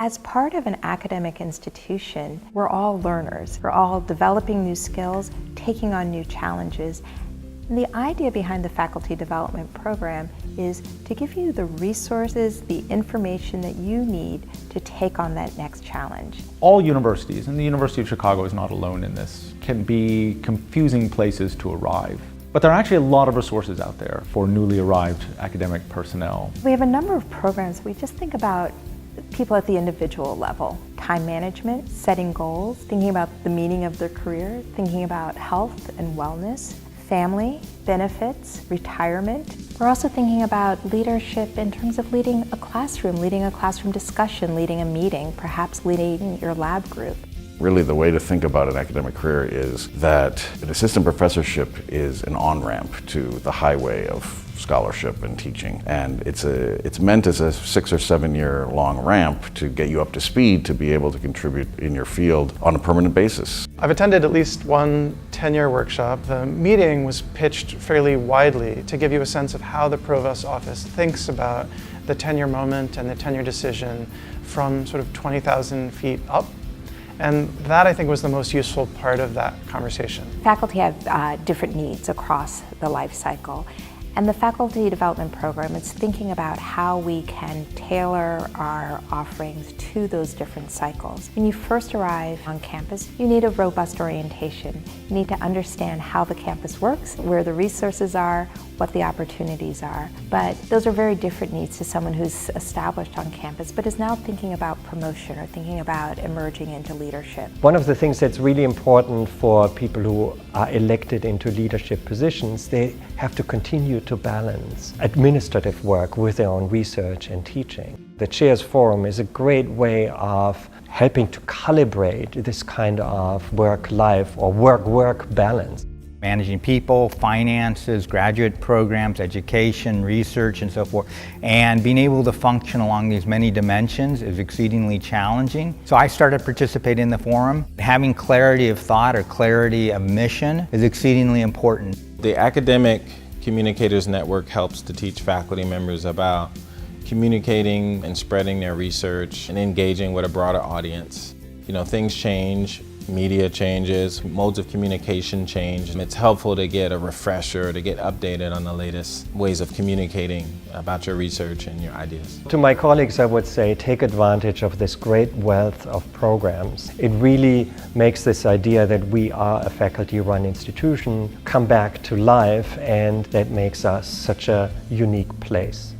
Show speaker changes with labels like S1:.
S1: As part of an academic institution, we're all learners. We're all developing new skills, taking on new challenges. And the idea behind the faculty development program is to give you the resources, the information that you need to take on that next challenge.
S2: All universities, and the University of Chicago is not alone in this, can be confusing places to arrive. But there are actually a lot of resources out there for newly arrived academic personnel.
S1: We have a number of programs. We just think about people at the individual level. Time management, setting goals, thinking about the meaning of their career, thinking about health and wellness, family, benefits, retirement. We're also thinking about leadership in terms of leading a classroom discussion, leading a meeting, perhaps leading your lab group.
S3: Really, the way to think about an academic career is that an assistant professorship is an on-ramp to the highway of scholarship and teaching. And it's meant as a 6 or 7 year long ramp to get you up to speed to be able to contribute in your field on a permanent basis.
S4: I've attended at least one tenure workshop. The meeting was pitched fairly widely to give you a sense of how the Provost's office thinks about the tenure moment and the tenure decision from sort of 20,000 feet up. And that, I think, was the most useful part of that conversation.
S1: Faculty have different needs across the life cycle. And the faculty development program is thinking about how we can tailor our offerings to those different cycles. When you first arrive on campus, you need a robust orientation. You need to understand how the campus works, where the resources are, what the opportunities are. But those are very different needs to someone who's established on campus, but is now thinking about promotion or thinking about emerging into leadership.
S5: One of the things that's really important for people who are elected into leadership positions, they have to continue to balance administrative work with their own research and teaching. The Chairs Forum is a great way of helping to calibrate this kind of work-life or work-work balance.
S6: Managing people, finances, graduate programs, education, research, and so forth. And being able to function along these many dimensions is exceedingly challenging. So I started participating in the forum. Having clarity of thought or clarity of mission is exceedingly important.
S7: The Academic Communicators Network helps to teach faculty members about communicating and spreading their research and engaging with a broader audience. You know, things change. Media changes, modes of communication change. It's helpful to get a refresher, to get updated on the latest ways of communicating about your research and your ideas.
S5: To my colleagues, I would say take advantage of this great wealth of programs. It really makes this idea that we are a faculty-run institution come back to life, and that makes us such a unique place.